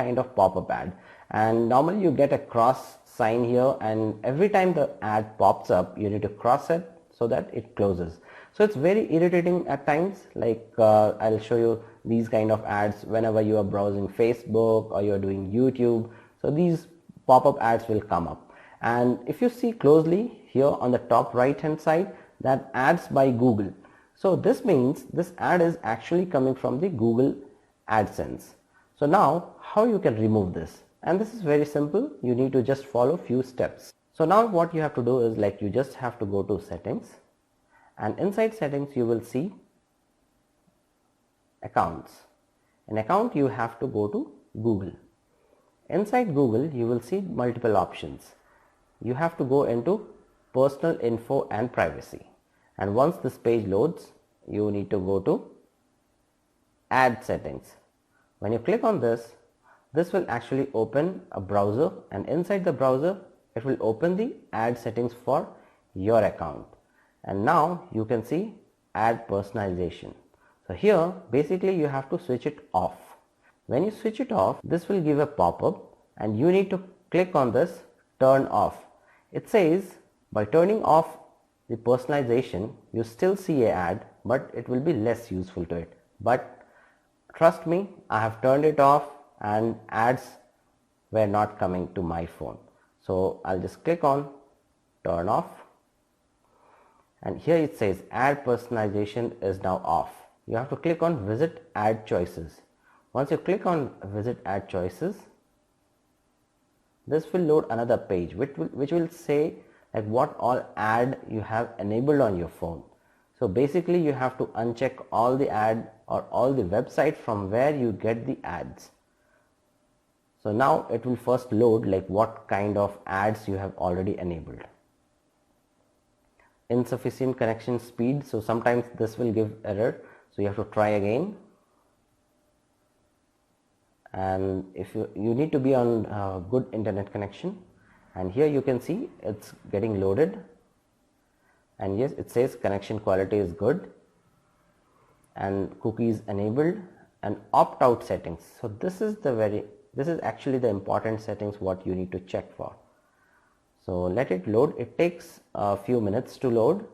kind of pop-up ad, and normally you get a cross sign here, and every time the ad pops up you need to cross it so that it closes. So it's very irritating at times. Like I'll show you these kind of ads whenever you are browsing Facebook or you're doing YouTube. So these pop-up ads will come up, and if you see closely here on the top right hand side, that ads by Google. So this means this ad is actually coming from the Google AdSense. So now how you can remove this? And this is very simple. You need to just follow few steps. So now what you have to do is, like, you just have to go to settings, and inside settings you will see accounts. In account you have to go to Google. Inside Google you will see multiple options. You have to go into personal info and privacy, and once this page loads you need to go to ad settings. When you click on this, this will actually open a browser, and inside the browser it will open the ad settings for your account. And now you can see ad personalization. So here basically you have to switch it off. When you switch it off, this will give a pop-up, and you need to click on this turn off. It says by turning off the personalization you still see an ad, but it will be less useful to it. But trust me, I have turned it off and ads were not coming to my phone. So I'll just click on turn off, and here it says ad personalization is now off. You have to click on visit ad choices. Once you click on visit ad choices, this will load another page which will say like what all ad you have enabled on your phone. So basically you have to uncheck all the ad or all the website from where you get the ads. So now it will first load like what kind of ads you have already enabled. Insufficient connection speed, so sometimes this will give error, so you have to try again. And if you need to be on good internet connection, and here you can see it's getting loaded, and yes, it says connection quality is good and cookies enabled and opt-out settings. So this is actually the important settings what you need to check for. So let it load. It takes a few minutes to load.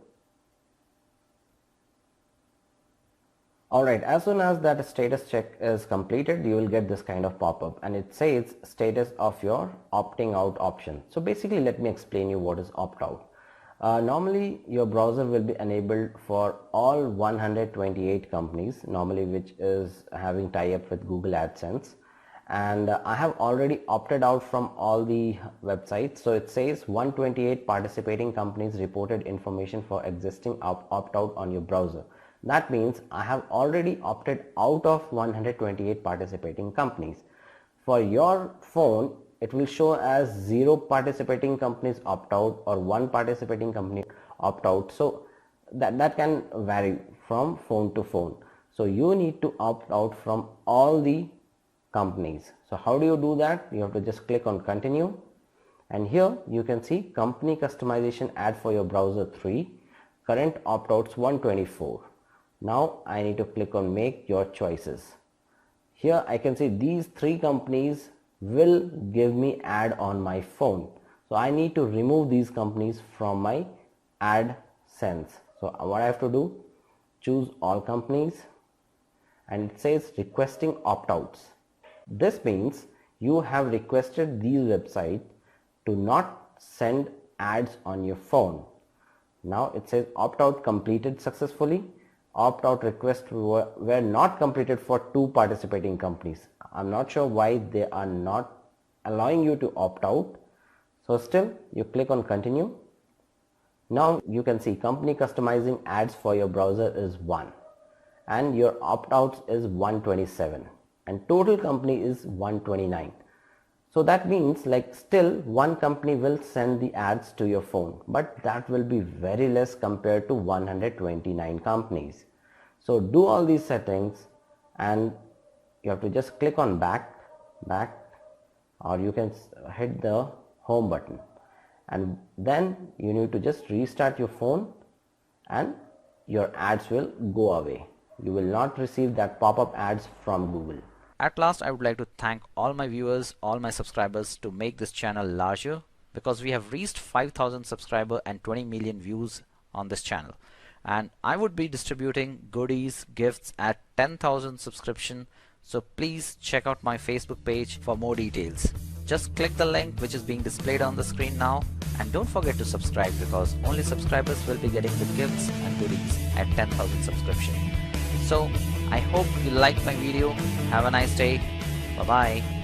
Alright, as soon as that status check is completed, you will get this kind of pop-up, and it says status of your opting out option. So basically let me explain you what is opt-out. Normally your browser will be enabled for all 128 companies normally which is having tie-up with Google AdSense, and I have already opted out from all the websites. So it says 128 participating companies reported information for existing opt-out on your browser. That means I have already opted out of 128 participating companies. For your phone it will show as 0 participating companies opt out or 1 participating company opt out. So that can vary from phone to phone. So you need to opt out from all the companies. So how do you do that? You have to just click on continue, and here you can see company customization ad for your browser 3, current opt outs 124. Now I need to click on make your choices. Here I can see these 3 companies will give me ad on my phone. So I need to remove these companies from my AdSense. So what I have to do, choose all companies, and it says requesting opt-outs. This means you have requested these websites to not send ads on your phone. Now it says opt-out completed successfully. Opt-out requests were not completed for 2 participating companies. I'm not sure why they are not allowing you to opt out. So still you click on continue. Now you can see company customizing ads for your browser is 1, and your opt-outs is 127, and total company is 129. So that means like still one company will send the ads to your phone, but that will be very less compared to 129 companies. So do all these settings, and you have to just click on back, or you can hit the home button, and then you need to just restart your phone and your ads will go away. You will not receive that pop-up ads from Google. At last, I would like to thank all my viewers, all my subscribers to make this channel larger, because we have reached 5,000 subscribers and 20 million views on this channel. And I would be distributing goodies, gifts at 10,000 subscription. So please check out my Facebook page for more details. Just click the link which is being displayed on the screen now, and don't forget to subscribe, because only subscribers will be getting the gifts and goodies at 10,000 subscription. So I hope you liked my video. Have a nice day. Bye bye.